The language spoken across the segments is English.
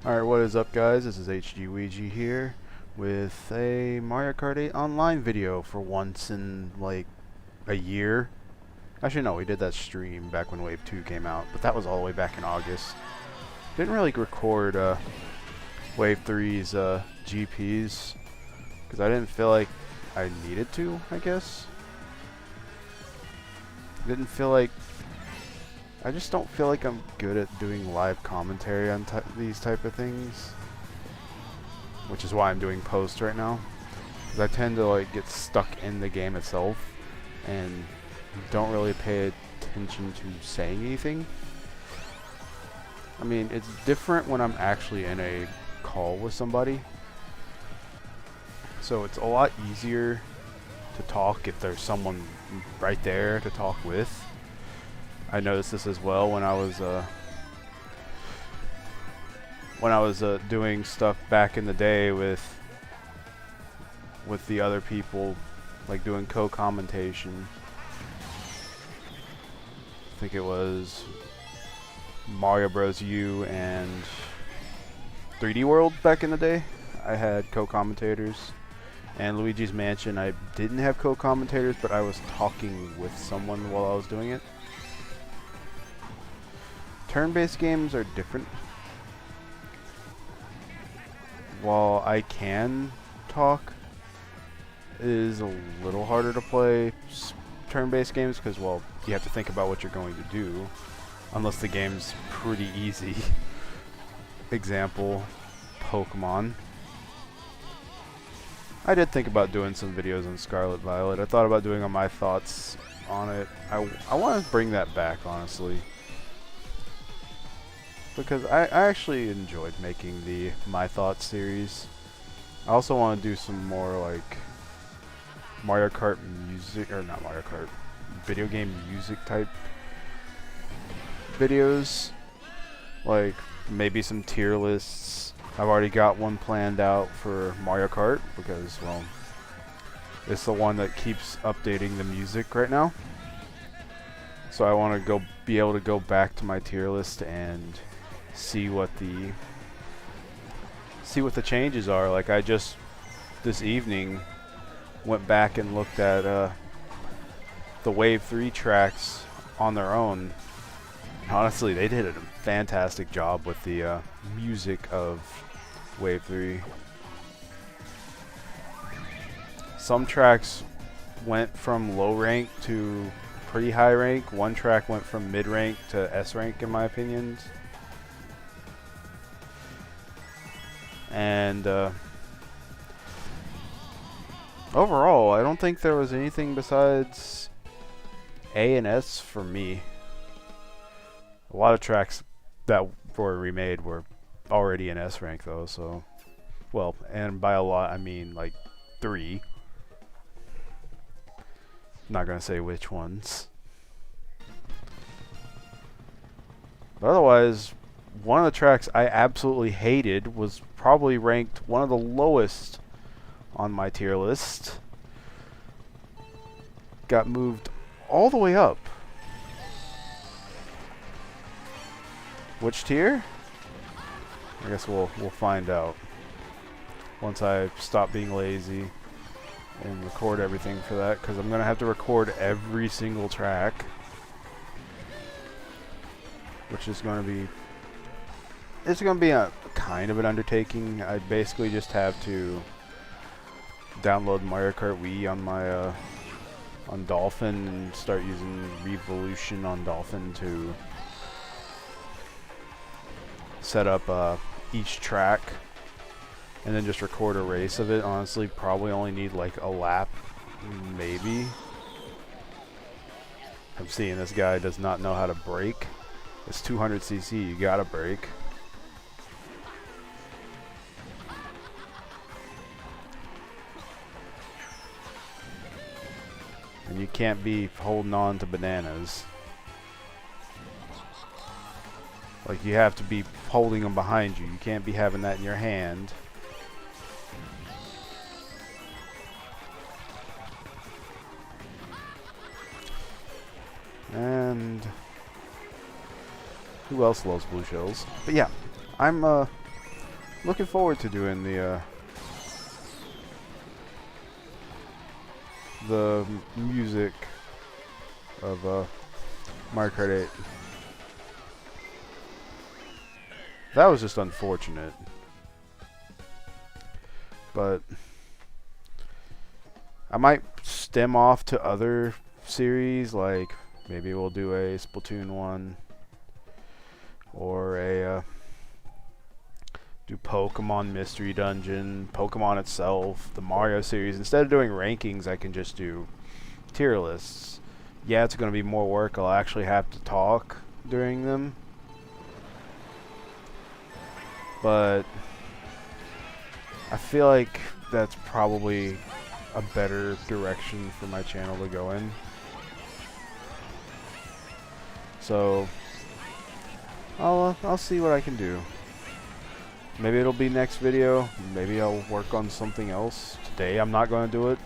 Alright, what is up guys? This is HGWeeG here with a Mario Kart 8 online video for once in like a year. Actually no, we did that stream back when Wave 2 came out, but that was all the way back in August. Didn't really record Wave 3's GPs because I didn't feel like I needed to, I guess. Didn't feel like I just don't feel like I'm good at doing live commentary on these type of things, which is why I'm doing post right now, because I tend to like get stuck in the game itself and don't really pay attention to saying anything. I mean, it's different when I'm actually in a call with somebody, so it's a lot easier to talk if there's someone right there to talk with. I noticed this as well when I was doing stuff back in the day with the other people, like doing co-commentation. I think it was Mario Bros. U and 3D World back in the day. I had co-commentators, and Luigi's Mansion I didn't have co-commentators, but I was talking with someone while I was doing it. Turn-based games are different. While I can talk, it is a little harder to play turn-based games because, well, you have to think about what you're going to do, unless the game's pretty easy. Example, Pokemon. I did think about doing some videos on Scarlet Violet. I thought about doing my thoughts on it. I want to bring that back, honestly, because I actually enjoyed making the My Thoughts series. I also want to do some more like Mario Kart music, or not Mario Kart, video game music type videos, like maybe some tier lists. I've already got one planned out for Mario Kart because, well, it's the one that keeps updating the music right now. So I want to be able to go back to my tier list and see what the changes are. Like, I just this evening went back and looked at the Wave 3 tracks on their own. Honestly, they did a fantastic job with the music of Wave 3. Some tracks went from low rank to pretty high rank. One track went from mid rank to S rank, in my opinion. And overall, I don't think there was anything besides A and S for me. A lot of tracks that were remade were already in S rank though, so, well, and by a lot I mean like 3. Not gonna say which ones. But otherwise, one of the tracks I absolutely hated was probably ranked one of the lowest on my tier list. Got moved all the way up. Which tier? I guess we'll find out once I stop being lazy and record everything for that, because I'm gonna have to record every single track, which is gonna be a kind of an undertaking. I basically just have to download Mario Kart Wii on my on Dolphin and start using Revolution on Dolphin to set up each track, and then just record a race of it. Honestly, probably only need like a lap, maybe. I'm seeing this guy does not know how to brake. It's 200cc, you gotta brake. And you can't be holding on to bananas. Like, you have to be holding them behind you. You can't be having that in your hand. And who else loves blue shells? But yeah, I'm looking forward to doing the music of Mario Kart 8. That was just unfortunate. But I might stem off to other series, like maybe we'll do a Splatoon 1 or a do Pokemon Mystery Dungeon, Pokemon itself, the Mario series. Instead of doing rankings, I can just do tier lists. Yeah, it's going to be more work. I'll actually have to talk during them. But I feel like that's probably a better direction for my channel to go in. So I'll see what I can do. Maybe it'll be next video. Maybe I'll work on something else. Today I'm not going to do it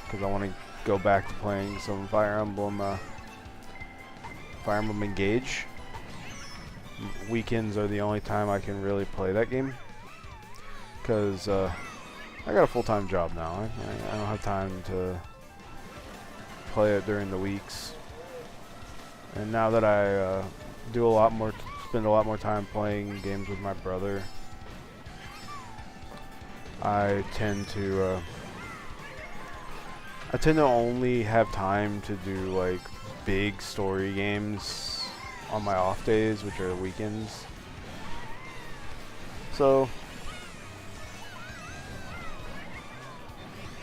because I want to go back to playing some Fire Emblem Engage. Weekends are the only time I can really play that game because I got a full-time job now. I don't have time to play it during the weeks. And now that I spend a lot more time playing games with my brother, I tend to only have time to do like big story games on my off days, which are weekends. So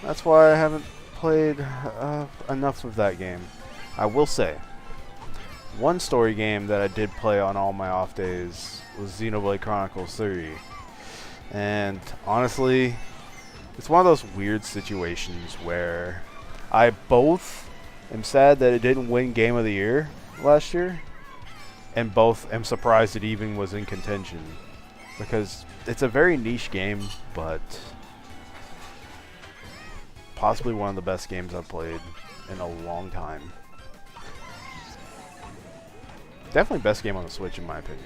that's why I haven't played enough of that game. I will say, one story game that I did play on all my off days was Xenoblade Chronicles 3. And honestly, it's one of those weird situations where I both am sad that it didn't win Game of the Year last year, and both am surprised it even was in contention. Because it's a very niche game, but possibly one of the best games I've played in a long time. Definitely best game on the Switch in my opinion.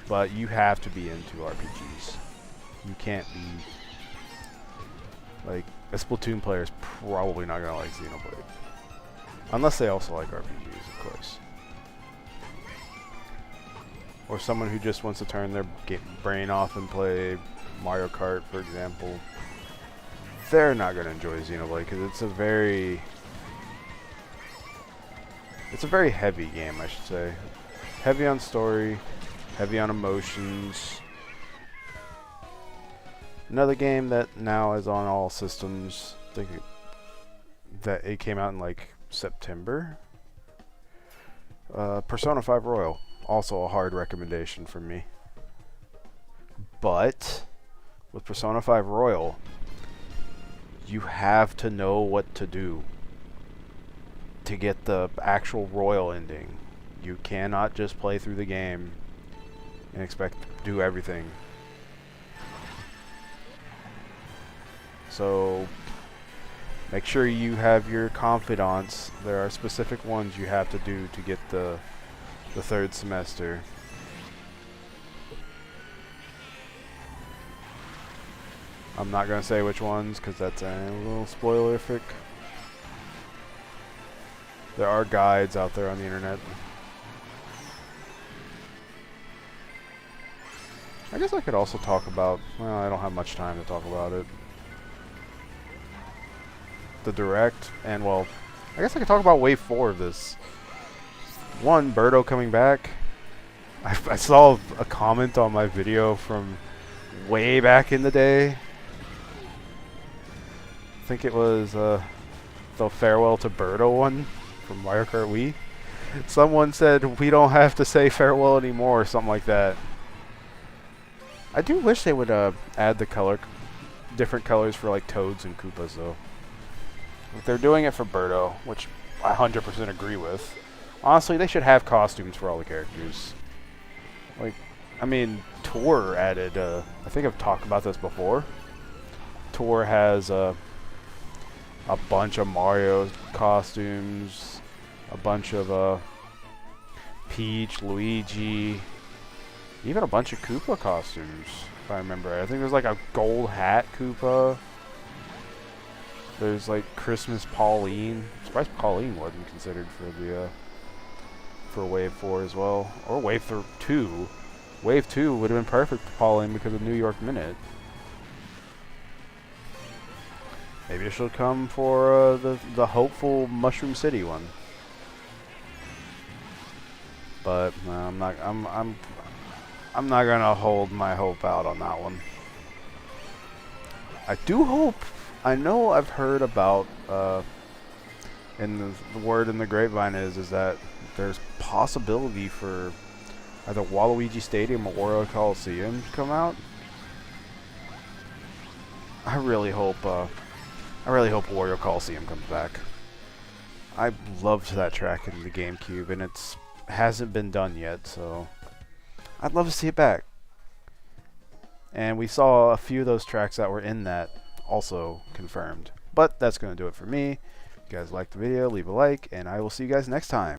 But you have to be into RPGs. You can't be like a Splatoon player is probably not gonna like Xenoblade, unless they also like RPGs, of course. Or someone who just wants to turn their brain off and play Mario Kart, for example. They're not gonna enjoy Xenoblade because it's a very heavy game, I should say. Heavy on story, heavy on emotions. Another game that now is on all systems. I think that it came out in like September. Persona 5 Royal, also a hard recommendation from me. But with Persona 5 Royal, you have to know what to do to get the actual Royal ending. You cannot just play through the game and expect to do everything. So make sure you have your confidants. There are specific ones you have to do to get the third semester. I'm not going to say which ones because that's a little spoilerific. There are guides out there on the internet. I guess I could also talk about, well, I don't have much time to talk about it. The Direct, and well, I guess I could talk about Wave 4 of this. One, Birdo coming back. I saw a comment on my video from way back in the day. I think it was the Farewell to Birdo one from Mario Kart Wii. Someone said, we don't have to say farewell anymore, or something like that. I do wish they would add the different colors for like Toads and Koopas though. If they're doing it for Birdo, which I 100% agree with, honestly, they should have costumes for all the characters. Like, I mean, Tour added, I think I've talked about this before. Tour has a bunch of Mario costumes, a bunch of Peach, Luigi, Even a bunch of Koopa costumes, if I remember right. I think there's like a gold hat Koopa. There's like Christmas Pauline. I'm surprised Pauline wasn't considered for the for Wave 4 as well. Or Wave 2. Wave 2 would have been perfect for Pauline because of New York Minute. Maybe she'll come for the hopeful Mushroom City one. But I'm not gonna hold my hope out on that one. I do hope. I know I've heard about, and the word in the grapevine is that there's possibility for either Waluigi Stadium or Wario Coliseum to come out. I really hope Wario Coliseum comes back. I loved that track in the GameCube, and it hasn't been done yet, so I'd love to see it back. And we saw a few of those tracks that were in that also confirmed. But that's going to do it for me. If you guys liked the video, leave a like, and I will see you guys next time.